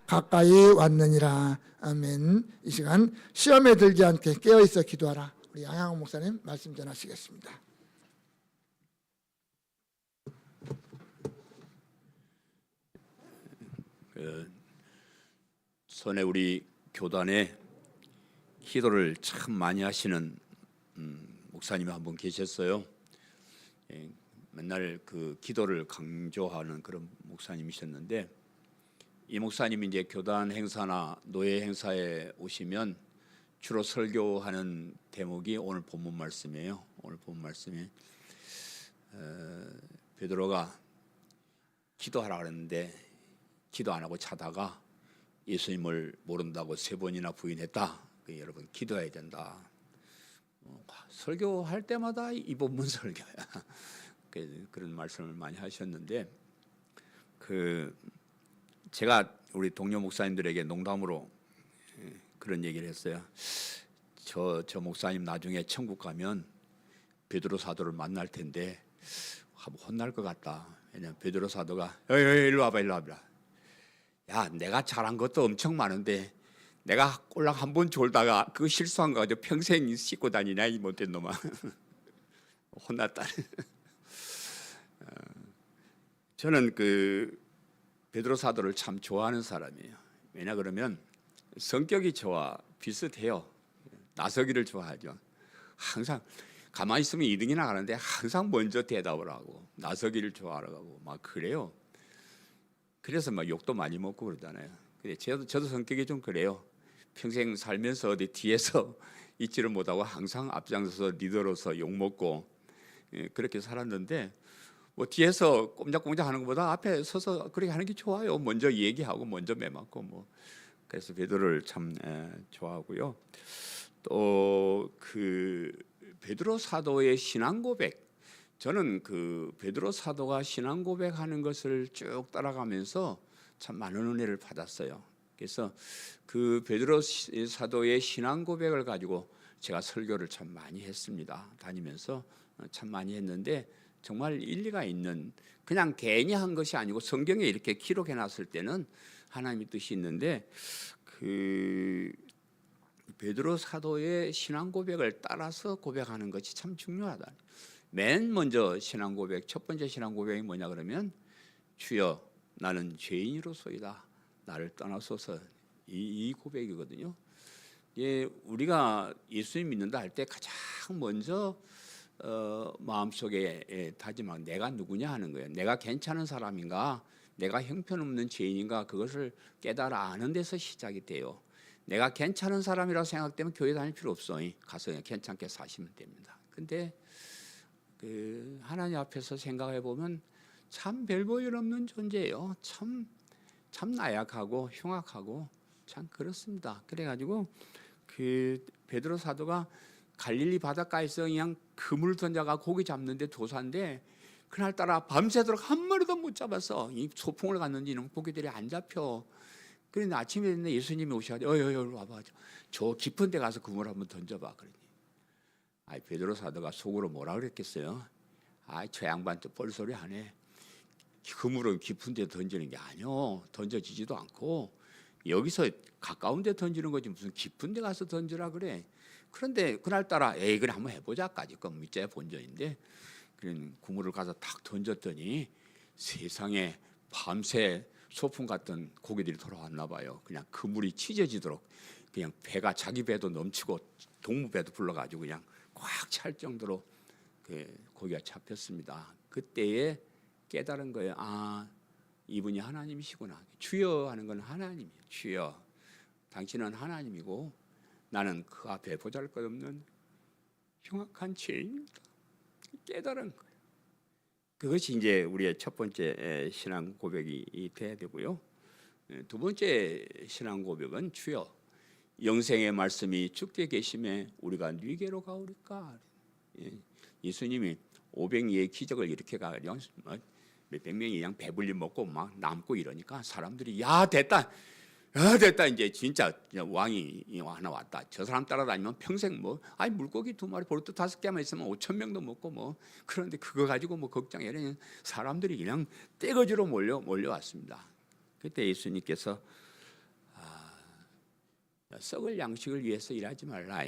가까이 왔느니라. 아멘. 이 시간 시험에 들지 않게 깨어있어 기도하라. 우리 양양호 목사님 말씀 전하시겠습니다. 전에 우리 교단에 기도를 참 많이 하시는 목사님이 한 분 계셨어요. 맨날 그 기도를 강조하는 그런 목사님이셨는데, 이 목사님이 이제 교단 행사나 노예 행사에 오시면 주로 설교하는 대목이 오늘 본문 말씀이에요. 오늘 본문 말씀이 베드로가 기도하라 그랬는데 기도 안 하고 자다가 예수님을 모른다고 3번이나 부인했다. 여러분 기도해야 된다. 설교할 때마다 이 본문 설교야. 그런 말씀을 많이 하셨는데, 제가 우리 동료 목사님들에게 농담으로 그런 얘기를 했어요. 저 목사님 나중에 천국 가면 베드로 사도를 만날 텐데 한번 혼날 것 같다. 왜냐면 베드로 사도가 일로 와봐. 야, 내가 잘한 것도 엄청 많은데 내가 꼴랑 한 번 졸다가 그 실수한 거 가지고 평생 씻고 다니냐 이 못된 놈아. 혼났다. 저는 베드로 사도를 참 좋아하는 사람이에요. 왜냐 그러면 성격이 저와 비슷해요. 나서기를 좋아하죠. 항상 가만히 있으면 2등이 나가는데 항상 먼저 대답을 하고 나서기를 좋아하고 막 그래요. 그래서 막 욕도 많이 먹고 그러잖아요. 근데 저도 성격이 좀 그래요. 평생 살면서 어디 뒤에서 있지를 못하고 항상 앞장서서 리더로서 욕 먹고 그렇게 살았는데, 뭐 뒤에서 꼼짝꼼짝 하는 것보다 앞에 서서 그렇게 하는 게 좋아요. 먼저 얘기하고 먼저 매맞고 뭐. 그래서 베드로를 참 좋아하고요. 또 베드로 사도의 신앙 고백, 저는 베드로 사도가 신앙 고백하는 것을 쭉 따라가면서 참 많은 은혜를 받았어요. 그래서 베드로 사도의 신앙 고백을 가지고 제가 설교를 참 많이 했습니다. 다니면서 참 많이 했는데, 정말 일리가 있는, 그냥 괜히 한 것이 아니고 성경에 이렇게 기록해 놨을 때는 하나님의 뜻이 있는데, 베드로 사도의 신앙 고백을 따라서 고백하는 것이 참 중요하다. 맨 먼저 신앙 고백, 첫 번째 신앙 고백이 뭐냐 그러면 주여 나는 죄인으로소이다, 나를 떠나소서, 이 고백이거든요. 우리가 예수님 믿는다 할 때 가장 먼저 마음속에 다짐하고 내가 누구냐 하는 거예요. 내가 괜찮은 사람인가, 내가 형편없는 죄인인가, 그것을 깨달아 아는 데서 시작이 돼요. 내가 괜찮은 사람이라고 생각되면 교회 다닐 필요 없어. 가서 그냥 괜찮게 사시면 됩니다. 근데 하나님 앞에서 생각해 보면 참 별 볼 일 없는 존재예요. 참 나약하고 흉악하고 참 그렇습니다. 그래가지고 베드로 사도가 갈릴리 바닷가에서 그냥 그물 던져가 고기 잡는데 도사인데, 그날따라 밤새도록 한 마리도 못 잡아서 이 소풍을 갔는지 이런 고기들이 안 잡혀. 그런데 아침에 됐는데 예수님이 오셔가지고 여기 와봐, 저 깊은 데 가서 그물 한번 던져봐. 그러니 베드로 사도가 속으로 뭐라 그랬겠어요? 저 양반 또 뻘소리 하네. 그물은 깊은 데 던지는 게 아니요, 던져지지도 않고 여기서 가까운 데 던지는 거지 무슨 깊은 데 가서 던지라 그래. 그런데 그날따라 그래 한번 해보자까지 그 밑에 본전인데, 그런 그물을 가서 탁 던졌더니 세상에 밤새 소풍 갔던 고기들이 돌아왔나 봐요. 그냥 그물이 찢어지도록 그냥 배가, 자기 배도 넘치고 동무배도 불러가지고 그냥 꽉 찰 정도로 고기가 잡혔습니다. 그때에 깨달은 거예요. 이분이 하나님이시구나. 주여 하는 건 하나님이에요. 주여, 당신은 하나님이고 나는 그 앞에 보잘것없는 흉악한 죄인입니다. 깨달은 거예요. 그것이 이제 우리의 첫 번째 신앙 고백이 돼야 되고요. 두 번째 신앙 고백은 주여, 영생의 말씀이 주께 계심에 우리가 누구에게로 가오리까. 예수님이 500리의 기적을 이렇게 가지고 몇백 명이 그냥 배불리 먹고 막 남고 이러니까 사람들이 야 됐다 이제 진짜 왕이 하나 왔다. 저 사람 따라다니면 평생 물고기 2마리 보르트 5개만 있으면 5,000명도 먹고 그런데 그거 가지고 걱정해. 사람들이 그냥 떼거지로 몰려왔습니다. 그때 예수님께서 썩을 양식을 위해서 일하지 말라.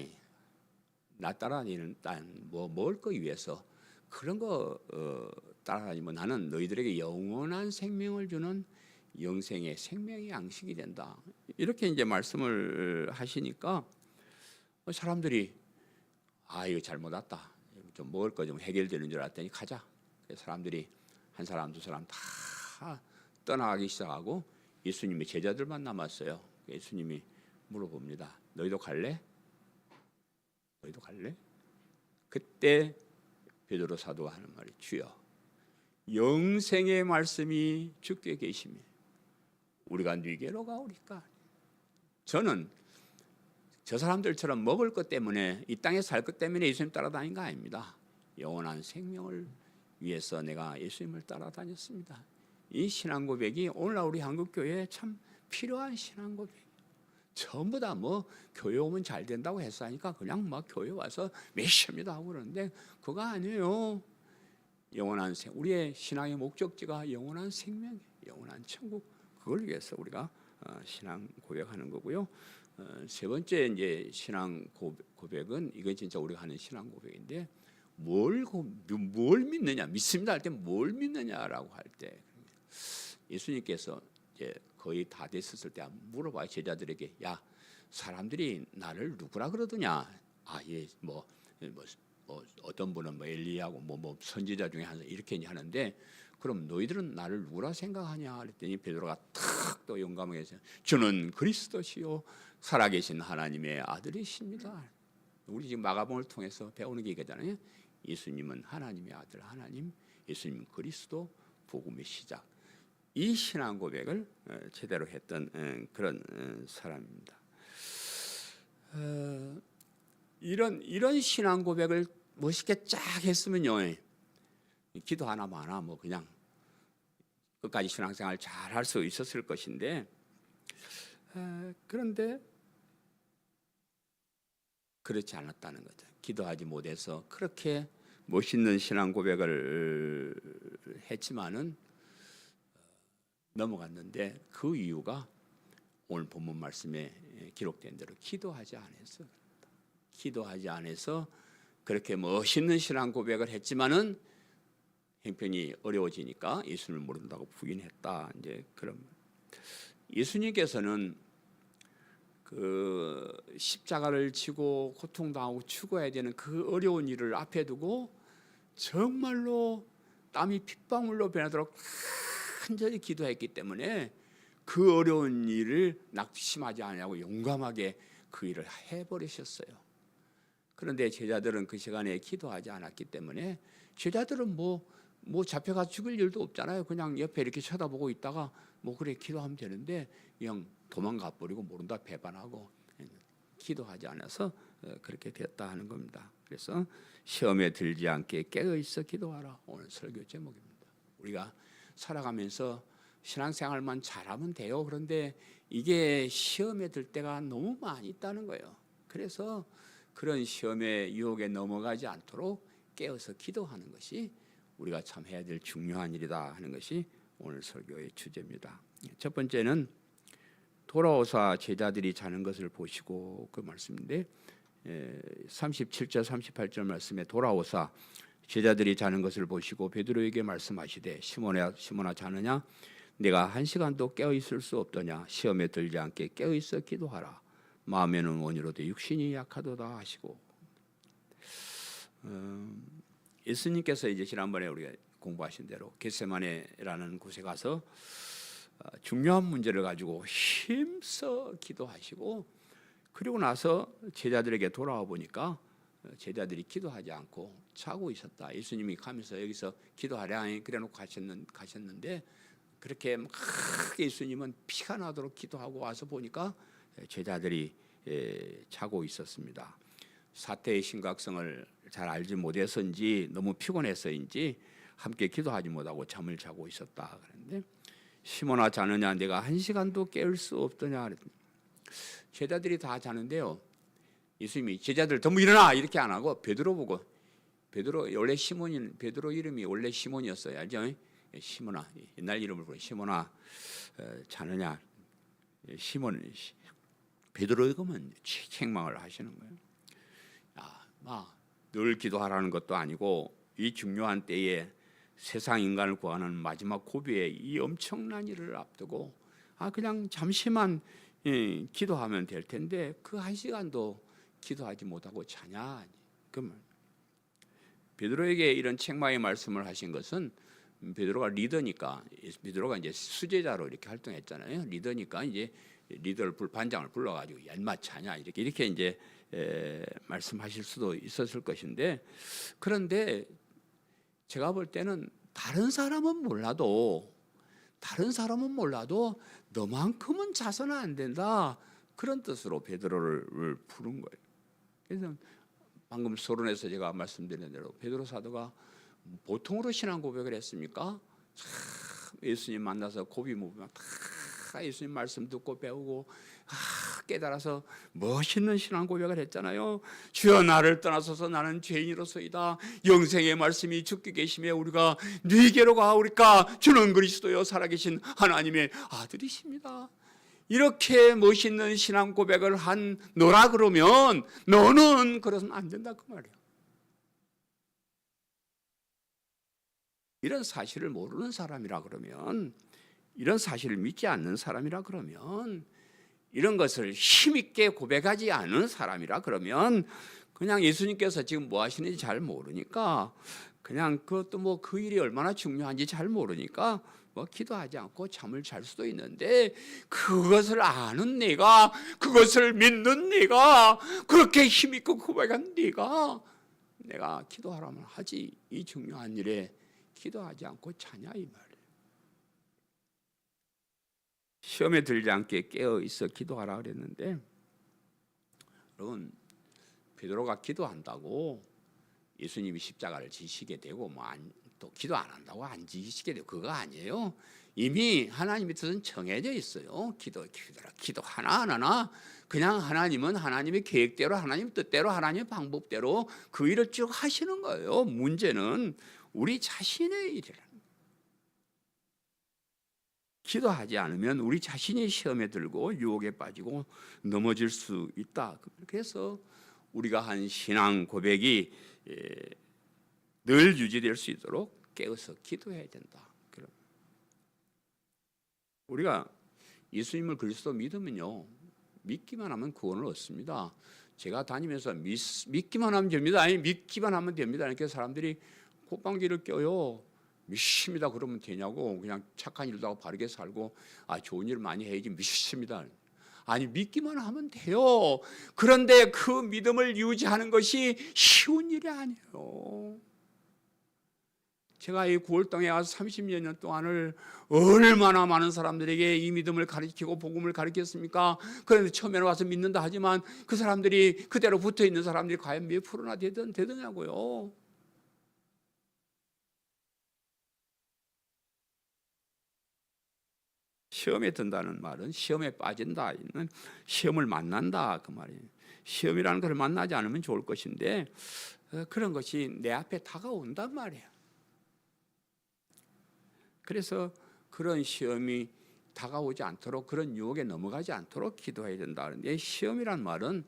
나 따라다니는 뭐 먹을 거 위해서 그런 거 따라다니면 나는 너희들에게 영원한 생명을 주는 영생의 생명의 양식이 된다. 이렇게 이제 말씀을 하시니까 사람들이 이거 잘못 왔다. 좀 먹을 거 좀 해결되는 줄 알았더니 가자. 사람들이 한 사람 두 사람 다 떠나가기 시작하고 예수님의 제자들만 남았어요. 예수님이 물어봅니다. 너희도 갈래? 너희도 갈래? 그때 베드로 사도가 하는 말이 주여 영생의 말씀이 주께 계시며 우리가 네게로 가오리까? 저는 저 사람들처럼 먹을 것 때문에 이 땅에 살 것 때문에 예수님 따라다닌 거 아닙니다. 영원한 생명을 위해서 내가 예수님을 따라다녔습니다. 이 신앙 고백이 오늘날 우리 한국 교회에 참 필요한 신앙 고백. 전부 다 뭐 교회 오면 잘 된다고 해서 하니까 그냥 막 교회 와서 메시입니다 하고 그러는데 그거 아니에요. 영원한 우리의 신앙의 목적지가 영원한 생명, 영원한 천국. 그걸 위해서 우리가 신앙 고백하는 거고요. 세 번째 이제 신앙 고백은 이건 진짜 우리가 하는 신앙 고백인데 뭘 믿느냐, 믿습니다 할 때 뭘 믿느냐라고 할 때 예수님께서 이제 거의 다 됐었을 때 물어봐요. 제자들에게 야 사람들이 나를 누구라 그러더냐? 뭐 어떤 분은 뭐 엘리야고 뭐 선지자 중에 한 이렇게 하는데 그럼 너희들은 나를 누구라 생각하냐? 그랬더니 베드로가 탁 또 용감하게 해서 저는 그리스도시요 살아계신 하나님의 아들이십니다. 우리 지금 마가복음을 통해서 배우는 게 이거잖아요. 예수님은 하나님의 아들 하나님, 예수님은 그리스도, 복음의 시작. 이 신앙 고백을 제대로 했던 그런 사람입니다. 이런 신앙 고백을 멋있게 쫙 했으면요, 기도 하나 마나 뭐 그냥 끝까지 신앙생활 잘 할 수 있었을 것인데 그런데 그렇지 않았다는 거죠. 기도하지 못해서 그렇게 멋있는 신앙 고백을 했지만은 넘어갔는데 그 이유가 오늘 본문 말씀에 기록된 대로 기도하지 않아서 그렇게 멋있는 신앙 고백을 했지만은 형편이 어려워지니까 예수님을 모른다고 부인했다. 이제 그런 예수님께서는 그 십자가를 지고 고통당하고 죽어야 되는 그 어려운 일을 앞에 두고 정말로 땀이 핏방울로 변하도록 간절히 기도했기 때문에 그 어려운 일을 낙심하지 않냐고 용감하게 그 일을 해버리셨어요. 그런데 제자들은 그 시간에 기도하지 않았기 때문에 제자들은 뭐 잡혀가 죽을 일도 없잖아요. 그냥 옆에 이렇게 쳐다보고 있다가 뭐 그래 기도하면 되는데 그냥 도망가 버리고 모른다 배반하고 기도하지 않아서 그렇게 됐다 하는 겁니다. 그래서 시험에 들지 않게 깨어 있어 기도하라. 오늘 설교 제목입니다. 우리가 살아가면서 신앙생활만 잘하면 돼요. 그런데 이게 시험에 들 때가 너무 많이 있다는 거예요. 그래서 그런 시험의 유혹에 넘어가지 않도록 깨어서 기도하는 것이 우리가 참 해야 될 중요한 일이다 하는 것이 오늘 설교의 주제입니다. 첫 번째는 돌아오사 제자들이 자는 것을 보시고 그 말씀인데 37절 38절 말씀에 돌아오사 제자들이 자는 것을 보시고 베드로에게 말씀하시되 시몬아 자느냐 내가 한 시간도 깨어 있을 수 없더냐 시험에 들지 않게 깨어 있어 기도하라 마음에는 원이로되 육신이 약하도다 하시고 예수님께서 이제 지난번에 우리가 공부하신 대로 겟세마네라는 곳에 가서 중요한 문제를 가지고 힘써 기도하시고 그리고 나서 제자들에게 돌아와 보니까 제자들이 기도하지 않고 자고 있었다. 예수님이 가면서 여기서 기도하랴 그래놓고 가셨는데 그렇게 막 예수님은 피가 나도록 기도하고 와서 보니까 제자들이 자고 있었습니다. 사태의 심각성을 잘 알지 못해서인지 너무 피곤해서인지 함께 기도하지 못하고 잠을 자고 있었다. 그런데 시몬아 자느냐 내가 한 시간도 깨울 수 없더냐 그랬더니 제자들이 다 자는데요. 예수님이 제자들 전부 일어나 이렇게 안 하고 베드로 보고 베드로 원래 베드로 이름이 원래 시몬이었어요. 알죠? 시몬아, 옛날 이름을 부르 시몬아 자느냐. 시몬 베드로에게만 책망을 하시는 거예요. 늘 기도하라는 것도 아니고 이 중요한 때에 세상 인간을 구하는 마지막 고비에 이 엄청난 일을 앞두고 그냥 잠시만 기도하면 될 텐데 그 한 시간도 기도하지 못하고 자냐. 그러면 베드로에게 이런 책망의 말씀을 하신 것은 베드로가 리더니까, 베드로가 이제 수제자로 이렇게 활동했잖아요. 리더니까 이제 리더를 반장을 불러가지고 연마 자냐 이렇게 이제 말씀하실 수도 있었을 것인데, 그런데 제가 볼 때는 다른 사람은 몰라도 너만큼은 자서는 안 된다, 그런 뜻으로 베드로를 부른 거예요. 그래서 방금 서론에서 제가 말씀드린 대로 베드로 사도가 보통으로 신앙 고백을 했습니까? 예수님 만나서 고비 먹으면 다 예수님 말씀 듣고 배우고 깨달아서 멋있는 신앙 고백을 했잖아요. 주여 나를 떠나소서 나는 죄인으로서이다. 영생의 말씀이 주께 계심에 우리가 네게로 가오리까. 주는 그리스도요 살아계신 하나님의 아들이십니다. 이렇게 멋있는 신앙 고백을 한 너라 그러면 너는 그래서는 안 된다 그 말이에요. 이런 사실을 모르는 사람이라 그러면, 이런 사실을 믿지 않는 사람이라 그러면, 이런 것을 힘있게 고백하지 않은 사람이라 그러면 그냥 예수님께서 지금 뭐 하시는지 잘 모르니까, 그냥 그것도 뭐 그 일이 얼마나 중요한지 잘 모르니까 뭐 기도하지 않고 잠을 잘 수도 있는데, 그것을 아는 네가, 그것을 믿는 네가, 그렇게 힘있고 고백한 네가 내가 기도하라면 하지 이 중요한 일에 기도하지 않고 자냐 이 말이에요. 시험에 들지 않게 깨어 있어 기도하라 그랬는데, 여러분 베드로가 기도한다고 예수님이 십자가를 지시게 되고 또 기도 안 한다고 안 지시게 되고 그거 아니에요. 이미 하나님의 뜻은 정해져 있어요. 기도 하나하나 그냥 하나님은 하나님의 계획대로, 하나님 뜻대로, 하나님의 방법대로 그 일을 쭉 하시는 거예요. 문제는 우리 자신의 일이라는 거예요. 기도하지 않으면 우리 자신이 시험에 들고 유혹에 빠지고 넘어질 수 있다. 그래서 우리가 한 신앙 고백이 늘 유지될 수 있도록 깨어서 기도해야 된다. 우리가 예수님을 그리스도 믿으면요, 믿기만 하면 구원을 얻습니다. 제가 다니면서 믿기만 하면 됩니다. 아니 믿기만 하면 됩니다. 이렇게 사람들이 콧방귀를 껴요. 믿습니다 그러면 되냐고. 그냥 착한 일도 하고 바르게 살고 좋은 일 많이 해야지 믿습니다. 아니 믿기만 하면 돼요. 그런데 그 믿음을 유지하는 것이 쉬운 일이 아니에요. 제가 이 9월 땅에 와서 30여 년 동안을 얼마나 많은 사람들에게 이 믿음을 가르치고 복음을 가르쳤습니까? 그런데 처음에는 와서 믿는다 하지만 그 사람들이 그대로 붙어있는 사람들이 과연 몇 프로나 되더냐고요. 시험에 든다는 말은 시험에 빠진다, 시험을 만난다 그 말이에요. 시험이라는 것을 만나지 않으면 좋을 것인데 그런 것이 내 앞에 다가온단 말이에요. 그래서 그런 시험이 다가오지 않도록, 그런 유혹에 넘어가지 않도록 기도해야 된다. 그런데 시험이란 말은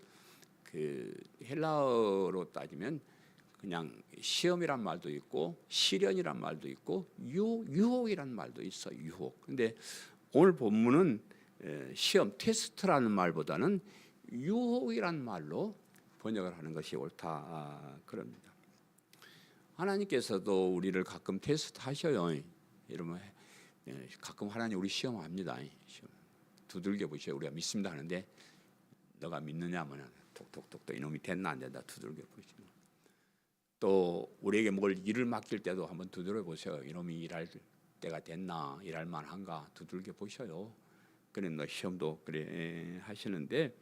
그 헬라어로 따지면 그냥 시험이란 말도 있고 시련이란 말도 있고 유혹이란 말도 있어. 유혹. 근데 오늘 본문은 시험, 테스트라는 말보다는 유혹이란 말로 번역을 하는 것이 옳다 그럽니다. 하나님께서도 우리를 가끔 테스트 하셔요. 이러면 가끔 하나님 우리 시험합니다. 시험. 두들겨 보셔요. 우리가 믿습니다 하는데 너가 믿느냐 하면 톡톡톡 이놈이 됐나 안 된다 두들겨 보시고, 또 우리에게 뭘 일을 맡길 때도 한번 두드려 보세요. 이놈이 일할 때가 됐나, 일할 만한가 두들겨 보셔요. 그래 너 시험도 그래 하시는데,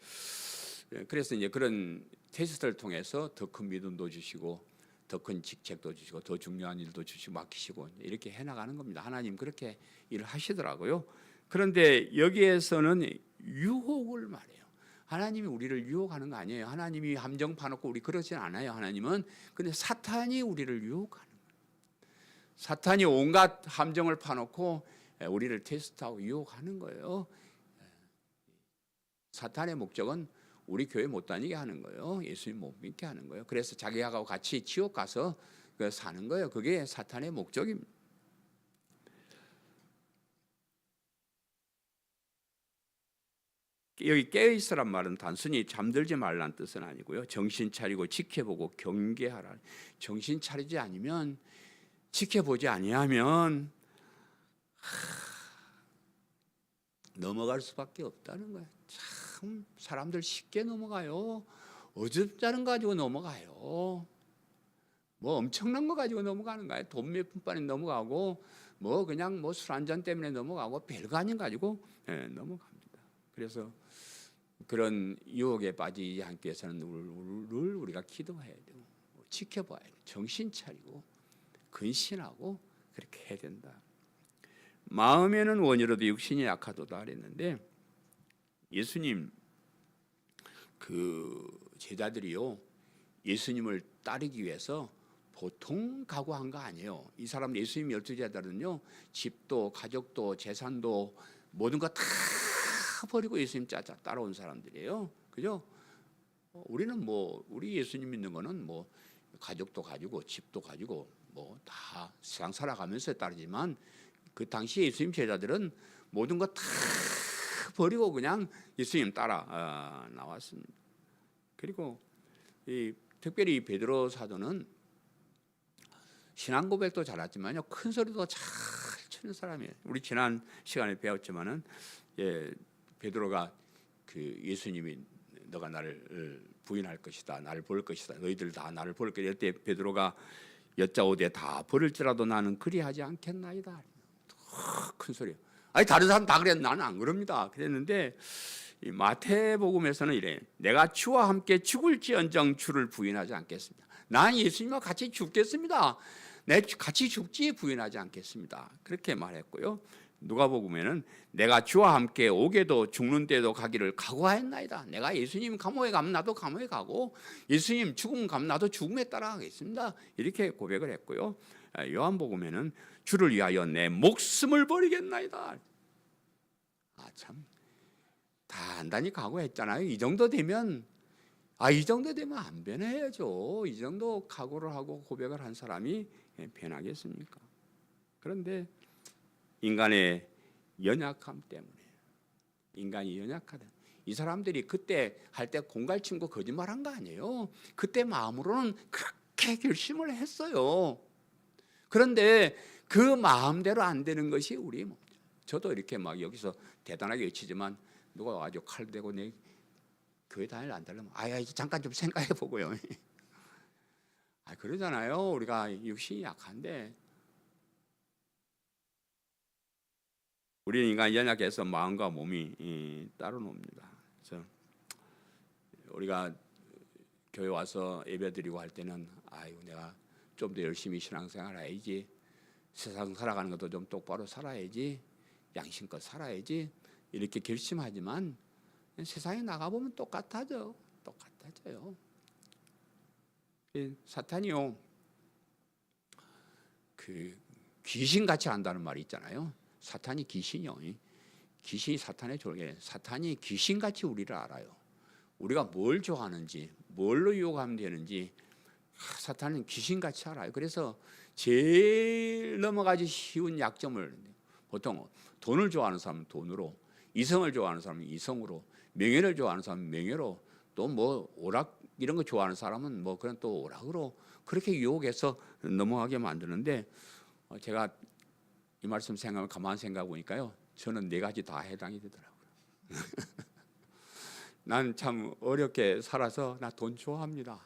그래서 이제 그런 테스트를 통해서 더 큰 믿음도 주시고 더 큰 직책도 주시고 더 중요한 일도 주시고 맡기시고 이렇게 해나가는 겁니다. 하나님 그렇게 일을 하시더라고요. 그런데 여기에서는 유혹을 말해요. 하나님이 우리를 유혹하는 거 아니에요. 하나님이 함정 파놓고 우리 그러진 않아요. 하나님은. 근데 사탄이 우리를 유혹하는 거예요. 사탄이 온갖 함정을 파놓고 우리를 테스트하고 유혹하는 거예요. 사탄의 목적은 우리 교회 못 다니게 하는 거예요. 예수님 못 믿게 하는 거예요. 그래서 자기하고 같이 지옥 가서 사는 거예요. 그게 사탄의 목적입니다. 여기 깨어있으란 말은 단순히 잠들지 말라는 뜻은 아니고요. 정신 차리고 지켜보고 경계하라. 정신 차리지 않으면, 지켜보지 아니하면 넘어갈 수밖에 없다는 거예요. 참 사람들 쉽게 넘어가요. 어줍잖은 거 가지고 넘어가요. 뭐 엄청난 거 가지고 넘어가는 거예요. 돈 몇 푼만에 넘어가고, 뭐 그냥 뭐 술 한 잔 때문에 넘어가고, 별거 아닌 가지고 넘어갑니다. 그래서 그런 유혹에 빠지지 않기 위해서는 늘 우리가 기도해야 되고 지켜봐야 돼요. 정신 차리고 근신하고 그렇게 해야 된다. 마음에는 원이라도 육신이 약하도다 그랬는데, 예수님 그 제자들이요, 예수님을 따르기 위해서 보통 각오한 거 아니에요. 이 사람 예수님 12제자들은요 집도 가족도 재산도 모든 거 다 버리고 예수님 따라온 사람들이에요. 그죠? 우리는 뭐 우리 예수님 믿는 거는 뭐 가족도 가지고 집도 가지고 뭐 다 세상 살아가면서 따르지만, 그 당시 예수님 제자들은 모든 거 다 버리고 그냥 예수님 따라 나왔습니다. 그리고 특별히 베드로 사도는 신앙 고백도 잘했지만요, 큰 소리도 잘 치는 사람이에요. 우리 지난 시간에 배웠지만은 베드로가 그 예수님이 너가 나를 부인할 것이다, 나를 볼 것이다, 너희들 다 나를 볼 것이다. 이때 베드로가 여짜오되 다 버릴지라도 나는 그리하지 않겠나이다. 큰 소리요. 아니 다른 사람 다 그랬는데 나는 안 그럽니다. 그랬는데 이 마태복음에서는 이래: 내가 주와 함께 죽을지언정 주를 부인하지 않겠습니다. 난 예수님과 같이 죽겠습니다. 내 같이 죽지 부인하지 않겠습니다. 그렇게 말했고요. 누가복음에는 내가 주와 함께 오게도 죽는 데도 가기를 각오하였나이다. 내가 예수님 감옥에 가면 나도 감옥에 가고, 예수님 죽음 가면 나도 죽음에 따라가겠습니다. 이렇게 고백을 했고요. 요한복음에는 주를 위하여 내 목숨을 버리겠나이다. 참 단단히 각오했잖아요. 이 정도 되면 안 변해야죠. 이 정도 각오를 하고 고백을 한 사람이 변하겠습니까? 그런데 인간의 연약함 때문에, 인간이 연약하다. 이 사람들이 그때 할 때 공갈친고 거짓말한 거 아니에요. 그때 마음으로는 그렇게 결심을 했어요. 그런데 그 마음대로 안 되는 것이 우리의 몸이죠. 저도 이렇게 막 여기서 대단하게 외치지만 누가 와가지고 칼 대고 내 교회 다닐 안 달라면 잠깐 좀 생각해 보고요. 그러잖아요. 우리가 육신이 약한데, 우리는 인간이 연약해서 마음과 몸이 따로 놉니다. 그래서 우리가 교회 와서 예배드리고 할 때는 내가 좀 더 열심히 신앙생활 해야지, 세상 살아가는 것도 좀 똑바로 살아야지, 양심껏 살아야지, 이렇게 결심하지만 세상에 나가보면 똑같아져요. 사탄이요, 그 귀신같이 한다는 말이 있잖아요. 사탄이 귀신이요. 귀신이 사탄의 졸개. 사탄이 귀신같이 우리를 알아요. 우리가 뭘 좋아하는지, 뭘로 유혹하면 되는지 사탄은 귀신같이 알아요. 그래서 제일 넘어가기 쉬운 약점을, 보통 돈을 좋아하는 사람은 돈으로, 이성을 좋아하는 사람은 이성으로, 명예를 좋아하는 사람은 명예로, 또 뭐 오락 이런 거 좋아하는 사람은 뭐 그런 또 오락으로 그렇게 유혹해서 넘어가게 만드는데, 제가 이 말씀 가만히 생각해 보니까요, 저는 4가지 다 해당이 되더라고요. 난 참 어렵게 살아서 나 돈 좋아합니다.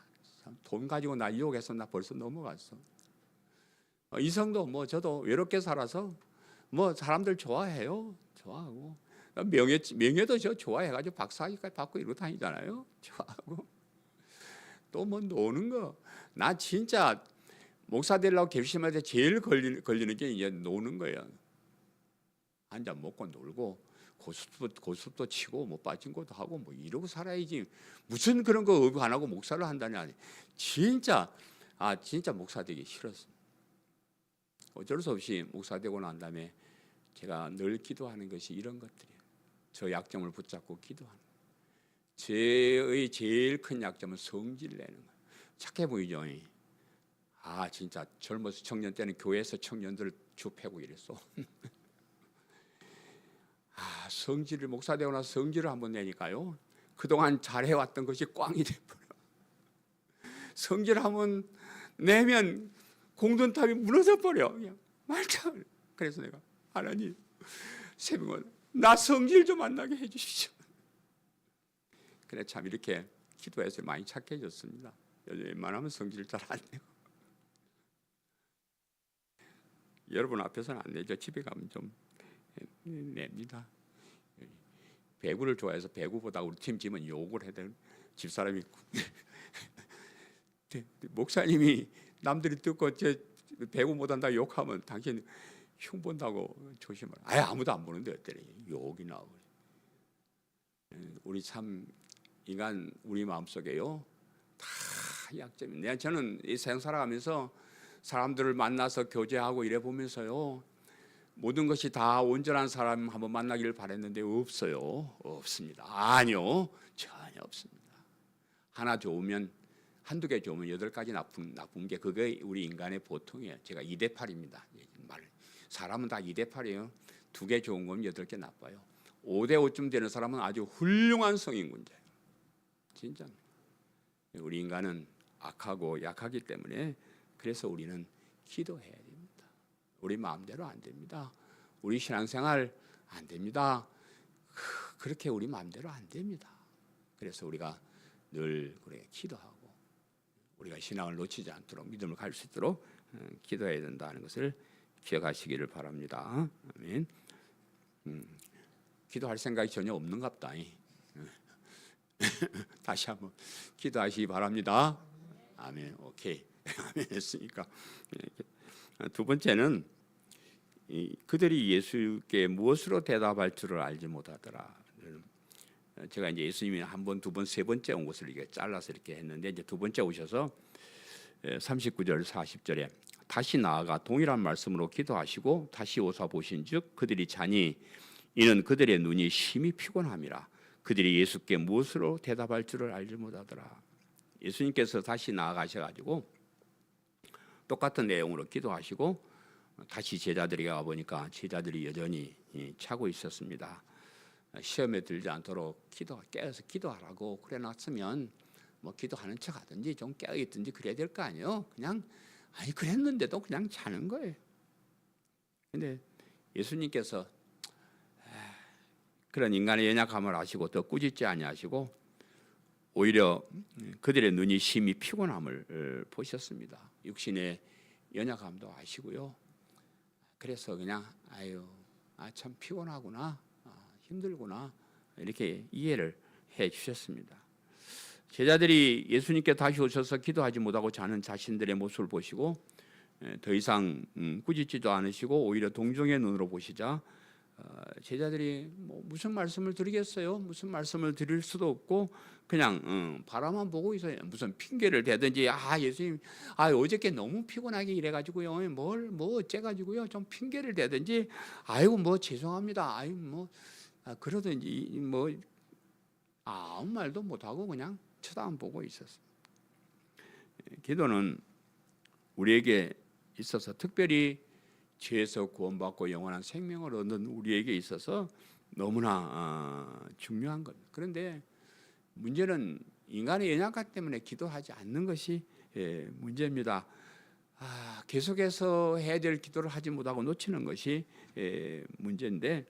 돈 가지고 나 유혹해서 나 벌써 넘어갔어. 이성도 뭐 저도 외롭게 살아서 뭐 사람들 좋아해요. 좋아하고, 명예도 저 좋아해가지고 박사학위까지 받고 이러고 다니잖아요. 좋아하고, 또 뭐 노는 거, 나 진짜 목사 되려고 결심할 때 제일 걸리는 게 이제 노는 거예요. 한 잔 먹고 놀고, 고스톱도 치고, 뭐 빠진것도 하고, 뭐 이러고 살아야지. 무슨 그런 거 의부 안 하고 목사를 한다니. 진짜 목사 되기 싫었어. 어쩔 수 없이 목사 되고 난 다음에 제가 늘 기도하는 것이 이런 것들이에요. 저 약점을 붙잡고 기도하는. 저의 제일 큰 약점은 성질 내는 거예요. 착해 보이죠? 진짜 젊어서 청년 때는 교회에서 청년들 줍해고 이랬어. 성질을 목사 되고 나서 성질을 한번 내니까요. 그동안 잘해왔던 것이 꽝이 돼버려. 성질 한번 내면 공든탑이 무너져 버려. 그냥 말짱. 그래서 내가 하나님 새벽에 나 성질 좀 안 나게 해주십시오. 그래 참 이렇게 기도해서 많이 착해졌습니다. 웬만하면 성질 잘 안 내고. 여러분 앞에서는 안 내죠. 집에 가면 좀 냅니다. 배구를 좋아해서 배구보다 우리 팀 지면 욕을 해야 되는 집사람이 목사님이 남들이 듣고 제 배구 못한다 욕하면 당신 흉 본다고 조심하라. 아무도 안 보는데 어때래 욕이 나오고. 우리 참 인간 우리 마음속에요 다 약점이. 저는 이 세상 살아가면서 사람들을 만나서 교제하고 이래 보면서요 모든 것이 다 온전한 사람 한번 만나기를 바랬는데 없어요. 없습니다. 아니요, 전혀 없습니다. 하나 좋으면 한두 개 좋으면 8가지 나쁜 게 그게 우리 인간의 보통이에요. 제가 2대 8입니다. 사람은 다 2대 8이에요. 2개 좋은 거면 8개 나빠요. 5대 5쯤 되는 사람은 아주 훌륭한 성인군자예요. 진짜. 우리 인간은 악하고 약하기 때문에 그래서 우리는 기도해야 됩니다. 우리 마음대로 안 됩니다. 우리 신앙생활 안 됩니다. 그렇게 우리 마음대로 안 됩니다. 그래서 우리가 늘 그래 기도하고 우리가 신앙을 놓치지 않도록 믿음을 갈 수 있도록 기도해야 된다는 것을 기억하시기를 바랍니다. 아멘. 기도할 생각이 전혀 없는갑다. 다시 한번 기도하시기 바랍니다. 아멘. 오케이. 아멘 했으니까. 두 번째는 그들이 예수께 무엇으로 대답할 줄을 알지 못하더라. 제가 이제 예수님이 한 번, 두 번, 세 번째 온 것을 이렇게 잘라서 이렇게 했는데 이제 두 번째 오셔서 39절, 40절에 다시 나아가 동일한 말씀으로 기도하시고 다시 오사 보신즉 그들이 자니 이는 그들의 눈이 심히 피곤함이라. 그들이 예수께 무엇으로 대답할 줄을 알지 못하더라. 예수님께서 다시 나아가셔가지고 똑같은 내용으로 기도하시고 다시 제자들에게 와보니까 제자들이 여전히 차고 있었습니다. 시험에 들지 않도록 깨어서 기도하라고 그래놨으면 뭐 기도하는 척 하든지 좀 깨어있든지 그래야 될 거 아니에요. 그냥 그랬는데도 그냥 자는 거예요. 근데 예수님께서 그런 인간의 연약함을 아시고 더 꾸짖지 아니하시고 오히려 그들의 눈이 심히 피곤함을 보셨습니다. 육신의 연약함도 아시고요. 그래서 그냥 참 피곤하구나, 힘들구나 이렇게 이해를 해 주셨습니다. 제자들이 예수님께 다시 오셔서 기도하지 못하고 자는 자신들의 모습을 보시고 더 이상 꾸짖지도 않으시고 오히려 동정의 눈으로 보시자 제자들이 뭐 무슨 말씀을 드리겠어요? 무슨 말씀을 드릴 수도 없고 그냥 바라만 보고 있어요. 무슨 핑계를 대든지 예수님 어저께 너무 피곤하게 이래가지고요 뭐 어째가지고요 좀 핑계를 대든지 뭐 죄송합니다 그러든지 뭐 아무 말도 못하고 그냥 쳐다만 보고 있었어요. 기도는 우리에게 있어서 특별히 죄에서 구원받고 영원한 생명을 얻는 우리에게 있어서 너무나 중요한 겁니다. 그런데 문제는 인간의 연약함 때문에 기도하지 않는 것이 문제입니다. 계속해서 해야 될 기도를 하지 못하고 놓치는 것이 문제인데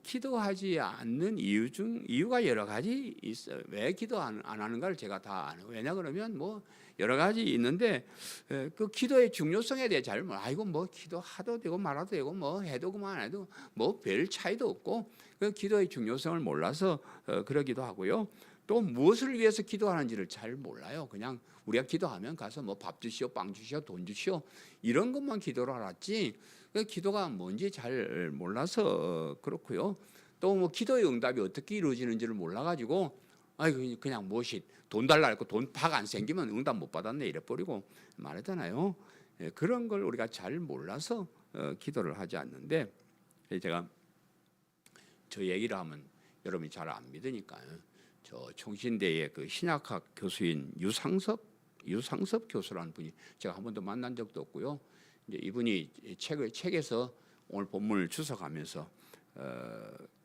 기도하지 않는 이유가 여러 가지 있어요. 왜 기도 안 하는가를 제가 다 아는. 왜냐 그러면 뭐 여러 가지 있는데 그 기도의 중요성에 대해 잘 뭐 기도하도 되고 말아도 되고 뭐 해도 그만 해도 뭐 별 차이도 없고 그 기도의 중요성을 몰라서 그러기도 하고요. 또 무엇을 위해서 기도하는지를 잘 몰라요. 그냥 우리가 기도하면 가서 뭐 밥 주시오, 빵 주시오, 돈 주시오 이런 것만 기도를 알았지 기도가 뭔지 잘 몰라서 그렇고요. 또 뭐 기도의 응답이 어떻게 이루어지는지를 몰라가지고 그냥 무엇이 돈 달라 했고 돈 박 안 생기면 응답 못 받았네 이래 버리고 말하잖아요. 그런 걸 우리가 잘 몰라서 기도를 하지 않는데, 제가 저 얘기를 하면 여러분이 잘 안 믿으니까요. 저 총신대의 그 신약학 교수인 유상섭 교수라는 분이, 제가 한 번도 만난 적도 없고요. 이제 이분이 책에서 오늘 본문을 주석하면서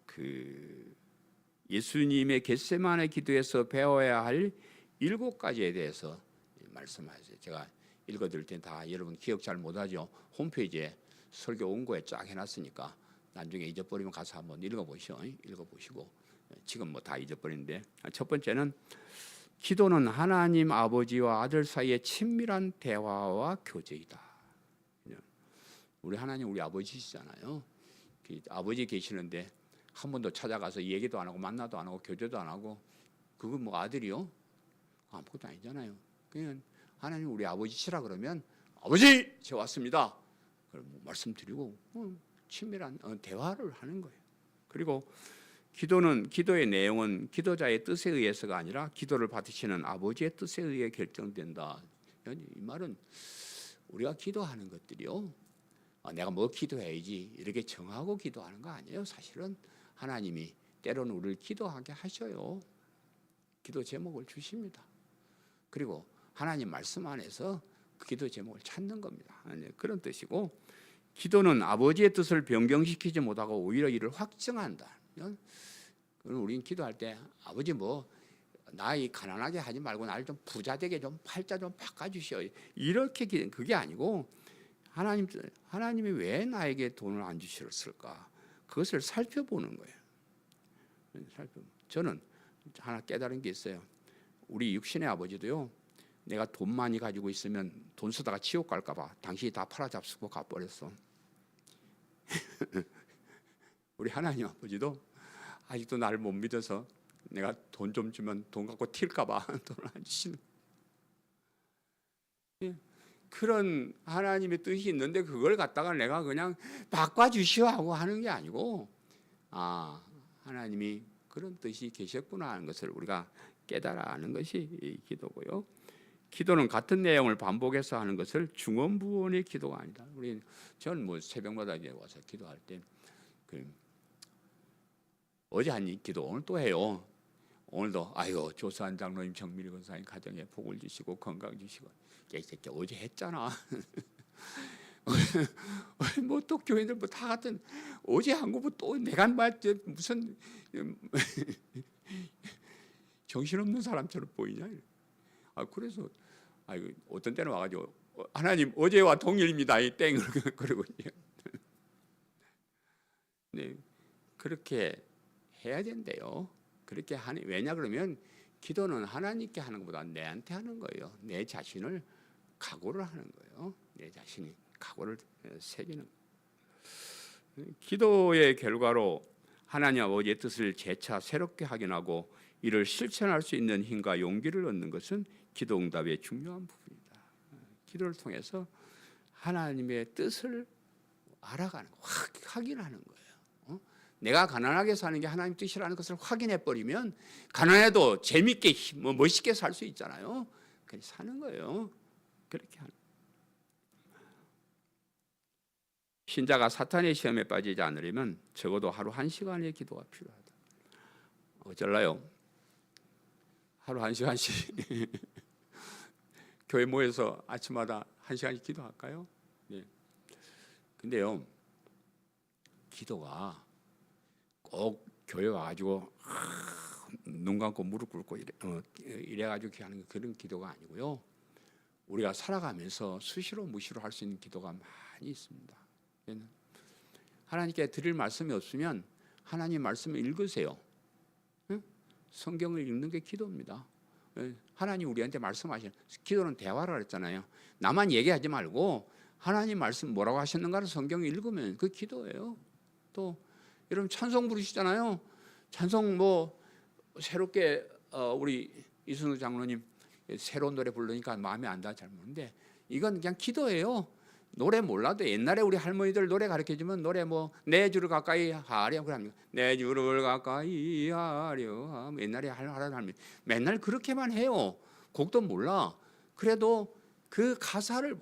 그 예수님의 겟세마네 기도에서 배워야 할 7가지에 대해서 말씀하셨어요. 제가 읽어드릴 땐 다 여러분 기억 잘 못하죠. 홈페이지에 설교 원고에 쫙 해놨으니까 나중에 잊어버리면 가서 한번 읽어보시고 지금 뭐 다 잊어버린데, 첫 번째는 기도는 하나님 아버지와 아들 사이의 친밀한 대화와 교제이다. 우리 하나님 우리 아버지시잖아요. 아버지 계시는데 한 번도 찾아가서 얘기도 안 하고 만나도 안 하고 교제도 안 하고, 그건 뭐 아들이요? 아무것도 아니잖아요. 그냥 하나님 우리 아버지시라 그러면 아버지 저 왔습니다. 그럼 말씀드리고 친밀한 대화를 하는 거예요. 그리고 기도의 내용은 기도자의 뜻에 의해서가 아니라 기도를 받으시는 아버지의 뜻에 의해 결정된다. 이 말은 우리가 기도하는 것들이요, 내가 뭐 기도해야지 이렇게 정하고 기도하는 거 아니에요. 사실은 하나님이 때로는 우리를 기도하게 하셔요. 기도 제목을 주십니다. 그리고 하나님 말씀 안에서 그 기도 제목을 찾는 겁니다. 그런 뜻이고, 기도는 아버지의 뜻을 변경시키지 못하고 오히려 이를 확증한다. 우리는 기도할 때 아버지 뭐 나 이 가난하게 하지 말고 나를 좀 부자 되게 좀 팔자 좀 바꿔주시오, 이렇게 그게 아니고, 하나님이 왜 나에게 돈을 안 주셨을까, 그것을 살펴보는 거예요. 저는 하나 깨달은 게 있어요. 우리 육신의 아버지도요, 내가 돈 많이 가지고 있으면 돈 쓰다가 지옥 갈까 봐 당신이 다 팔아잡수고 가버렸어. 우리 하나님 아버지도 아직도 나를 못 믿어서 내가 돈 좀 주면 돈 갖고 튈까 봐 돈을 안 주시는. 그런 하나님의 뜻이 있는데 그걸 갖다가 내가 그냥 바꿔주시오 하고 하는 게 아니고, 하나님이 그런 뜻이 계셨구나 하는 것을 우리가 깨달아 아는 것이 기도고요. 기도는 같은 내용을 반복해서 하는 것을 중언부언의 기도가 아니다. 저는 뭐 새벽마다 이제 와서 기도할 때 어제 한 기도 오늘 또 해요. 오늘도 아유 조수한 장로님, 정밀희 권사님 가정에 복을 주시고 건강 주시고, 이 새끼 어제 했잖아. 뭐 또 교회들 뭐 다 같은 어제 한 거고 또 내가 무슨 정신없는 사람처럼 보이냐. 그래서 어떤 때는 와가지고 하나님 어제와 동일입니다 이 땡 그러고 네, 그렇게 해야 된대요. 그렇게 하니, 왜냐 그러면 기도는 하나님께 하는 것보다 내한테 하는 거예요. 내 자신을 각오를 하는 거예요. 내 자신이 각오를 새기는 거예요. 기도의 결과로 하나님 아버지의 뜻을 재차 새롭게 확인하고 이를 실천할 수 있는 힘과 용기를 얻는 것은 기도 응답의 중요한 부분이다. 기도를 통해서 하나님의 뜻을 알아가는 거, 확인하는 거예요. 내가 가난하게 사는 게 하나님 뜻이라는 것을 확인해 버리면 가난해도 재밌게 멋있게 살 수 있잖아요. 그렇게 사는 거예요. 그렇게 하는. 신자가 사탄의 시험에 빠지지 않으려면 적어도 하루 1시간의 기도가 필요하다. 어쩔라요? 하루 1시간씩 교회 모여서 아침마다 1시간씩 기도할까요? 네. 근데요, 기도가 꼭 교회 와가지고 눈 감고 무릎 꿇고 이래가지고 하는 그런 기도가 아니고요. 우리가 살아가면서 수시로 무시로 할 수 있는 기도가 많이 있습니다. 하나님께 드릴 말씀이 없으면 하나님 말씀을 읽으세요. 성경을 읽는 게 기도입니다. 하나님 우리한테 말씀하시는, 기도는 대화를 했잖아요. 나만 얘기하지 말고 하나님 말씀 뭐라고 하셨는가를 성경을 읽으면 그 기도예요. 또 여러분 찬송 부르시잖아요. 찬송 뭐 새롭게 우리 이순우 장로님 새로운 노래 부르니까 마음에 안 닿아 잘 모르는데 이건 그냥 기도예요. 노래 몰라도 옛날에 우리 할머니들 노래 가르쳐주면 노래 뭐 내 주를 가까이 하려 그럽니다. 내 주를 가까이 하려. 옛날에 하라는 할머니 맨날 그렇게만 해요. 곡도 몰라. 그래도 그 가사를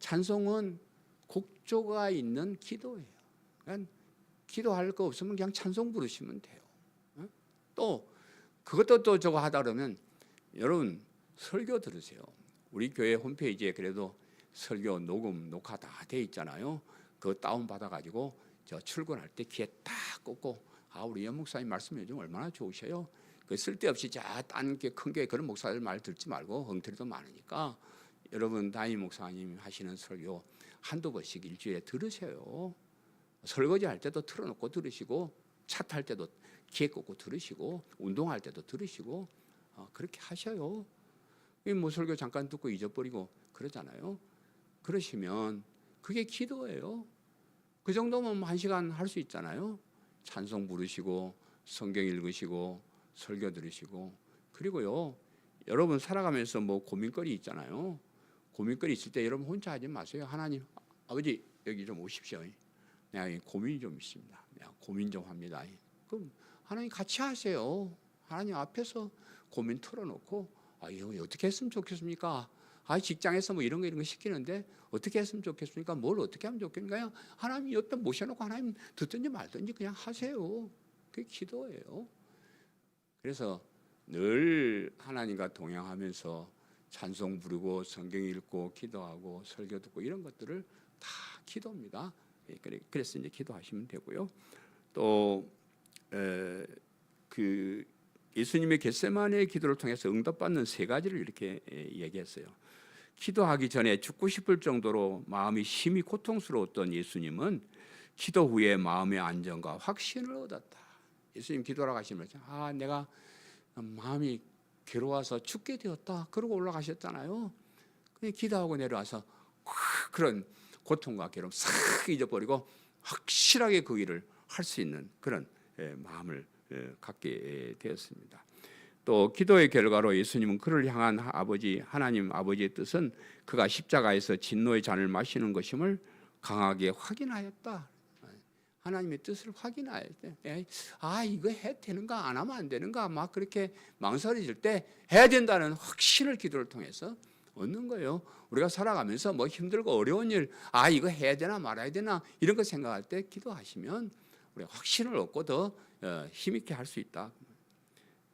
찬송은 곡조가 있는 기도예요. 그러니까 기도할 거 없으면 그냥 찬송 부르시면 돼요. 또 그것도 또 저거 하다 그러면 여러분 설교 들으세요. 우리 교회 홈페이지에 그래도 설교 녹음 녹화 다 돼 있잖아요. 그거 다운 받아 가지고 저 출근할 때 귀에 딱 꽂고 우리 연 목사님 말씀 요즘 얼마나 좋으셔요. 그 쓸데없이 딴 게 큰 게 그런 목사들 말 듣지 말고 엉터리도 많으니까 여러분 담임 목사님 하시는 설교 한두 번씩 일주일에 들으세요. 설거지 할 때도 틀어놓고 들으시고 차 탈 때도 귀에 꽂고 들으시고 운동할 때도 들으시고 그렇게 하셔요. 뭐 설교 잠깐 듣고 잊어버리고 그러잖아요. 그러시면 그게 기도예요. 그 정도면 1시간 할 수 있잖아요. 찬송 부르시고 성경 읽으시고 설교 들으시고. 그리고요 여러분 살아가면서 뭐 고민거리 있잖아요. 고민거리 있을 때 여러분 혼자 하지 마세요. 하나님 아버지 여기 좀 오십시오. 내가 고민이 좀 있습니다. 내가 고민 좀 합니다. 그럼 하나님 같이 하세요. 하나님 앞에서 고민 털어놓고 이거 어떻게 했으면 좋겠습니까? 직장에서 뭐 이런 거 시키는데 어떻게 했으면 좋겠습니까? 뭘 어떻게 하면 좋겠는가요? 하나님 옆에 모셔놓고 하나님 듣든지 말든지 그냥 하세요. 그게 기도예요. 그래서 늘 하나님과 동행하면서 찬송 부르고 성경 읽고 기도하고 설교 듣고 이런 것들을 다 기도입니다. 그래서 이제 기도하시면 되고요. 또 그 예수님의 겟세마네 기도를 통해서 응답받는 3가지를 이렇게 얘기했어요. 기도하기 전에 죽고 싶을 정도로 마음이 심히 고통스러웠던 예수님은 기도 후에 마음의 안정과 확신을 얻었다. 예수님 기도하러 가시면서 내가 마음이 괴로워서 죽게 되었다. 그러고 올라가셨잖아요. 그냥 기도하고 내려와서 그런 고통과 괴로움 싹 잊어버리고 확실하게 그 일을 할 수 있는 그런 마음을 갖게 되었습니다. 또 기도의 결과로 예수님은 그를 향한 하나님 아버지의 뜻은 그가 십자가에서 진노의 잔을 마시는 것임을 강하게 확인하였다. 하나님의 뜻을 확인할 때, 이거 해도 되는가 안 하면 안 되는가 막 그렇게 망설여질 때 해야 된다는 확신을 기도를 통해서 얻는 거예요. 우리가 살아가면서 뭐 힘들고 어려운 일, 이거 해야 되나 말아야 되나 이런 거 생각할 때 기도하시면 우리가 확신을 얻고 더 힘있게 할 수 있다.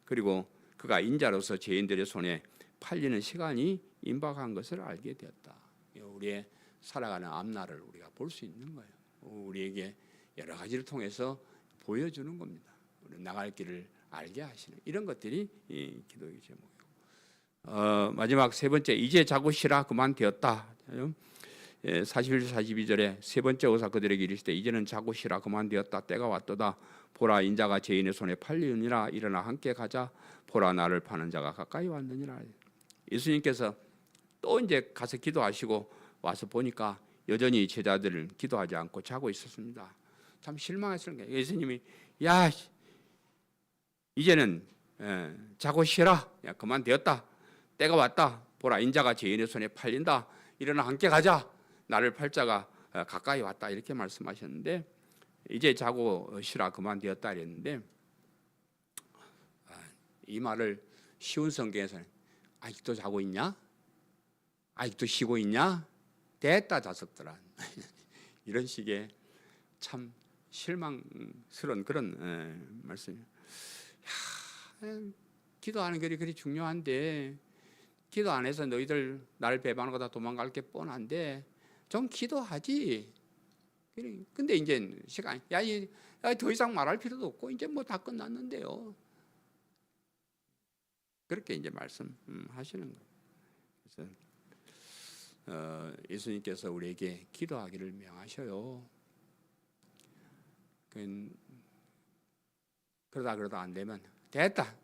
그리고 그가 인자로서 죄인들의 손에 팔리는 시간이 임박한 것을 알게 되었다. 우리의 살아가는 앞날을 우리가 볼 수 있는 거예요. 우리에게 여러 가지를 통해서 보여주는 겁니다. 우리 나갈 길을 알게 하시는 이런 것들이 이 기도의 제목이고. 마지막 3번째, 이제 자고 쉬라 그만 되었다. 41, 42절에 3번째 오사 그들에게 이르시되 이제는 자고 쉬라 그만 되었다. 때가 왔도다. 보라 인자가 죄인의 손에 팔리느니라. 일어나 함께 가자. 보라 나를 파는 자가 가까이 왔느니라. 예수님께서 또 이제 가서 기도하시고 와서 보니까 여전히 제자들은 기도하지 않고 자고 있었습니다. 참 실망했을 거예요. 예수님이 이제는 자고 쉬라. 그만 되었다. 때가 왔다. 보라 인자가 죄인의 손에 팔린다. 일어나 함께 가자. 나를 팔 자가 가까이 왔다. 이렇게 말씀하셨는데 이제 자고 쉬라 그만 되었다 이랬는데 이 말을 쉬운 성경에서는 아직도 자고 있냐? 아직도 쉬고 있냐? 됐다 자석들아. 이런 식의 참 실망스러운 그런 말씀이에요. 기도하는 게 그리 중요한데 기도 안 해서 너희들 나를 배반하고 다 도망갈 게 뻔한데 좀 기도하지. 근데 이제 시간 더 이상 말할 필요도 없고 이제 뭐 다 끝났는데요. 그렇게 이제 말씀하시는 거예요. 그래서 예수님께서 우리에게 기도하기를 명하셔요. 그러다 안 되면 됐다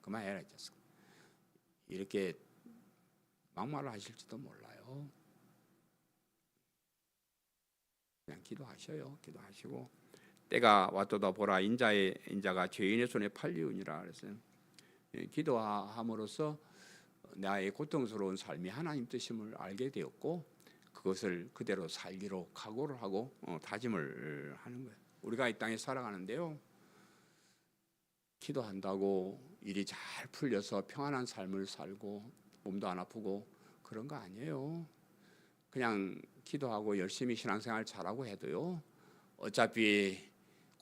그만해라 이렇게 막말을 하실지도 몰라요. 그냥 기도하셔요. 기도하시고 때가 왔도다 보라 인자가 죄인의 손에 팔리우니라. 그래서 기도함으로써 나의 고통스러운 삶이 하나님 뜻임을 알게 되었고 그것을 그대로 살기로 각오를 하고 다짐을 하는 거예요. 우리가 이 땅에 살아가는데요. 기도한다고 일이 잘 풀려서 평안한 삶을 살고 몸도 안 아프고 그런 거 아니에요. 그냥 기도하고 열심히 신앙생활 잘하고 해도요, 어차피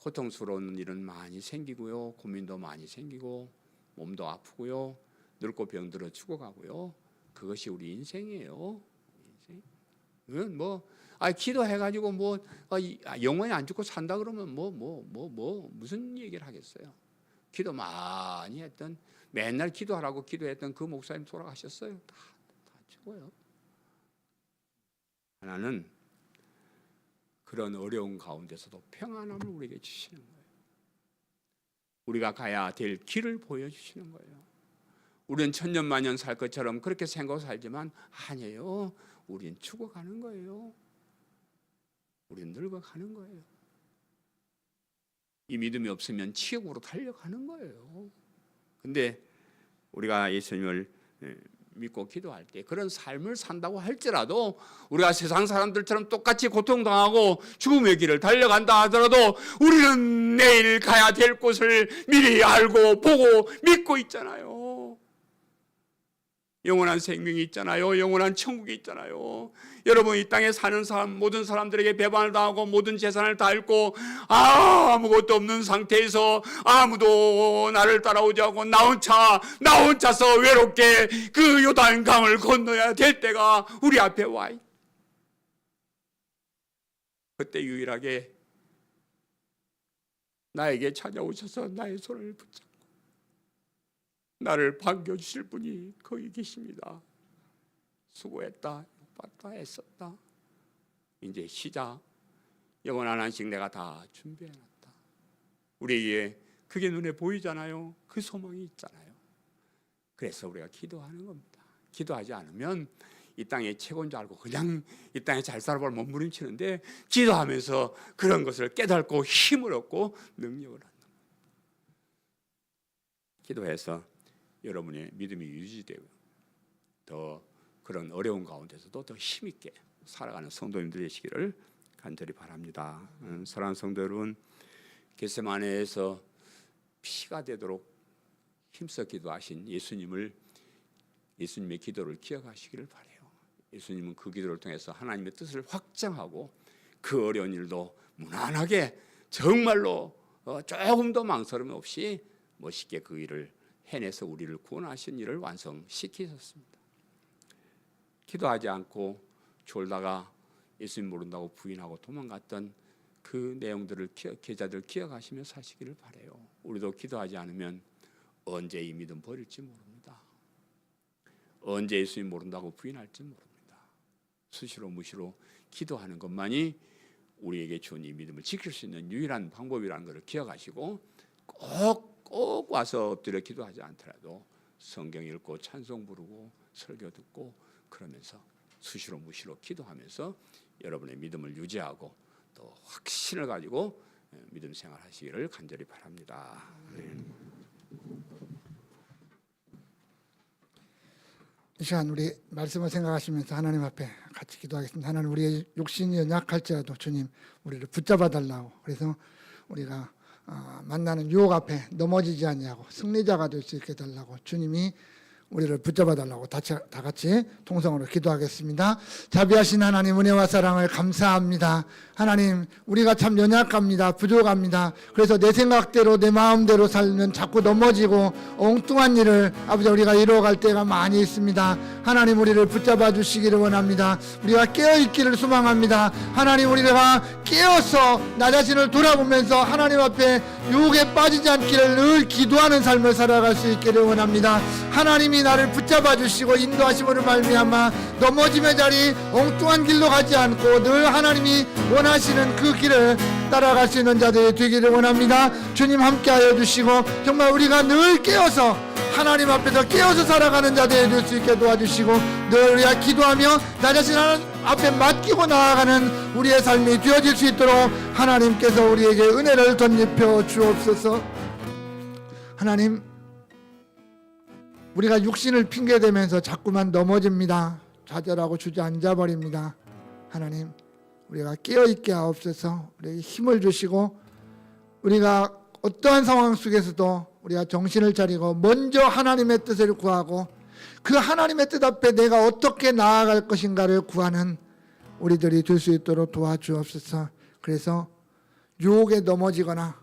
고통스러운 일은 많이 생기고요, 고민도 많이 생기고 몸도 아프고요, 늙고 병들어 죽어가고요. 그것이 우리 인생이에요. 인생. 그건 뭐 기도해가지고 영원히 안 죽고 산다 그러면 무슨 얘기를 하겠어요? 기도 많이 했던, 맨날 기도하라고 기도했던 그 목사님 돌아가셨어요. 다 죽어요. 하나는 그런 어려운 가운데서도 평안함을 우리에게 주시는 거예요. 우리가 가야 될 길을 보여주시는 거예요. 우리는 천년만년 살 것처럼 그렇게 생각하고 살지만 아니에요. 우린 죽어가는 거예요. 우린 늙어가는 거예요. 이 믿음이 없으면 지옥으로 달려가는 거예요. 근데 우리가 예수님을 믿고 기도할 때 그런 삶을 산다고 할지라도 우리가 세상 사람들처럼 똑같이 고통당하고 죽음의 길을 달려간다 하더라도 우리는 내일 가야 될 곳을 미리 알고 보고 믿고 있잖아요. 영원한 생명이 있잖아요. 영원한 천국이 있잖아요. 여러분, 이 땅에 사는 사람, 모든 사람들에게 배반을 당하고 모든 재산을 다 잃고 아무것도 없는 상태에서 아무도 나를 따라오지 않고 나 혼자서 외롭게 그 요단강을 건너야 될 때가 우리 앞에 와 있다. 그때 유일하게 나에게 찾아오셔서 나의 손을 붙잡고 나를 반겨주실 분이 거기 계십니다. 수고했다, 욕받다, 애썼다. 이제 시작. 영원한 안식 내가 다 준비해놨다. 우리에게 그게 눈에 보이잖아요. 그 소망이 있잖아요. 그래서 우리가 기도하는 겁니다. 기도하지 않으면 이 땅의 최고인 줄 알고 그냥 이 땅에 잘 살아볼 몸부림치는데, 기도하면서 그런 것을 깨닫고 힘을 얻고 능력을 얻는 겁니다. 기도해서 여러분의 믿음이 유지되고 더 그런 어려운 가운데서도 더 힘있게 살아가는 성도님들 되시기를 간절히 바랍니다. 사랑하는 성도 여러분, 겟세마네에서 피가 되도록 힘써 기도하신 예수님의 기도를 기억하시기를 바라요. 예수님은 그 기도를 통해서 하나님의 뜻을 확정하고 그 어려운 일도 무난하게 정말로 조금도 망설임 없이 멋있게 그 일을 해내서 우리를 구원하신 일을 완성시키셨습니다. 기도하지 않고 졸다가 예수님 모른다고 부인하고 도망갔던 그 내용들을 계좌들 기억하시며 사시기를 바라요. 우리도 기도하지 않으면 언제 이 믿음 버릴지 모릅니다. 언제 예수님 모른다고 부인할지 모릅니다. 수시로 무시로 기도하는 것만이 우리에게 준 이 믿음을 지킬 수 있는 유일한 방법이라는 것을 기억하시고 꼭 와서 엎드려 기도하지 않더라도 성경 읽고 찬송 부르고 설교 듣고 그러면서 수시로 무시로 기도하면서 여러분의 믿음을 유지하고 또 확신을 가지고 믿음 생활하시기를 간절히 바랍니다. 이 시간 우리 말씀을 생각하시면서 하나님 앞에 같이 기도하겠습니다. 하나님, 우리의 육신이 연약할지라도 주님 우리를 붙잡아 달라고, 그래서 우리가 만나는 유혹 앞에 넘어지지 않냐고 승리자가 될 수 있게 달라고 주님이 우리를 붙잡아 달라고 다 같이 통성으로 기도하겠습니다. 자비하신 하나님, 은혜와 사랑을 감사합니다. 하나님, 우리가 참 연약합니다. 부족합니다. 그래서 내 생각대로 내 마음대로 살면 자꾸 넘어지고 엉뚱한 일을 아버지 우리가 이루어갈 때가 많이 있습니다. 하나님, 우리를 붙잡아 주시기를 원합니다. 우리가 깨어있기를 소망합니다. 하나님, 우리가 깨어서 나 자신을 돌아보면서 하나님 앞에 유혹에 빠지지 않기를 늘 기도하는 삶을 살아갈 수 있기를 원합니다. 하나님이 나를 붙잡아 주시고 인도하심으로 말미암아 넘어짐의 자리, 엉뚱한 길로 가지 않고 늘 하나님이 원하시는 그 길을 따라갈 수 있는 자들이 되기를 원합니다. 주님 함께하여 주시고 정말 우리가 늘 깨어서 하나님 앞에서 깨어서 살아가는 자들이 될 수 있게 도와주시고 늘 우리가 기도하며 나 자신 앞에 맡기고 나아가는 우리의 삶이 되어질 수 있도록 하나님께서 우리에게 은혜를 덧입혀 주옵소서. 하나님, 우리가 육신을 핑계대면서 자꾸만 넘어집니다. 좌절하고 주저앉아버립니다. 하나님, 우리가 깨어있게 하옵소서. 우리에게 힘을 주시고 우리가 어떠한 상황 속에서도 우리가 정신을 차리고 먼저 하나님의 뜻을 구하고 그 하나님의 뜻 앞에 내가 어떻게 나아갈 것인가를 구하는 우리들이 될 수 있도록 도와주옵소서. 그래서 유혹에 넘어지거나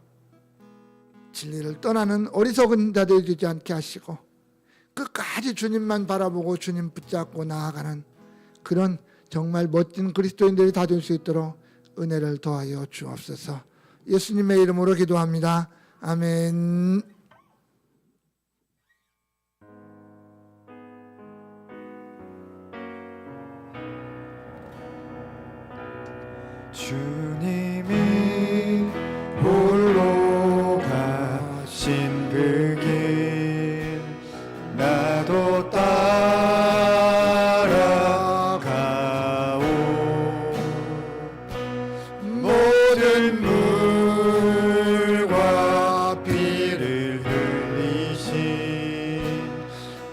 진리를 떠나는 어리석은 자들이 되지 않게 하시고 끝까지 주님만 바라보고 주님 붙잡고 나아가는 그런 정말 멋진 그리스도인들이 다 될 수 있도록 은혜를 더하여 주옵소서. 예수님의 이름으로 기도합니다. 아멘. 주님이 홀로 가신 그 길 나도 따라가오. 모든 물과 피를 흘리신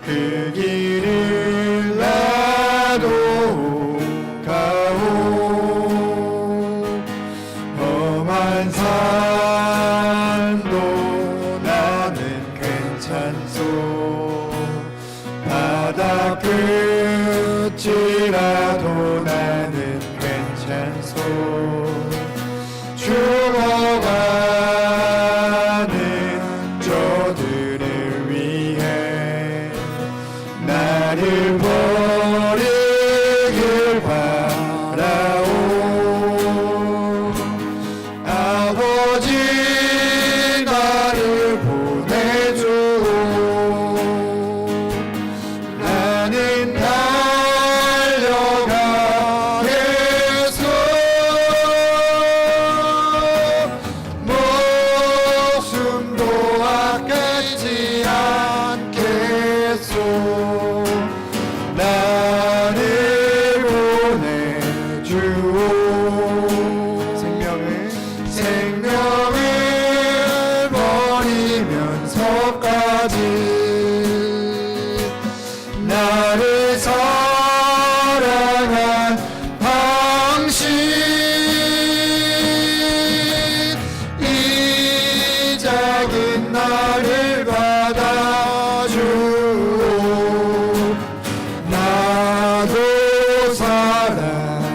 그 길을 나도 가오. 험한 산도 나는 괜찮소. 바다 끝이라도 나는 괜찮소. 죽어가는 저들을 위해 나를 버리길 바라오. 아버지 나를 보내줘. 나는 달려가겠소. 목숨도 아깝지 않겠소. 나를 보내주오. 생명을 버리면서까지 나를 사랑한 당신, 이 작은 나를 받아주오. 나도 사랑하오.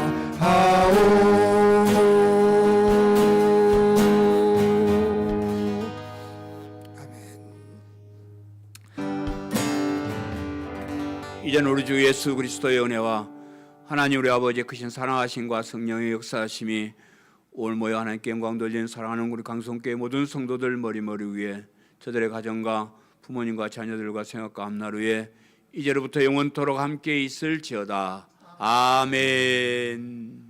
이젠 우리 주 예수 그리스도의 은혜와 하나님 우리 아버지의 크신 사랑하심과 성령의 역사하심이 오늘 모여 하나님께 영광 돌리는 사랑하는 우리 강성교회 모든 성도들 머리머리 위에 저들의 가정과 부모님과 자녀들과 생각과 앞날 위에 이제로부터 영원토록 함께 있을지어다. 아멘.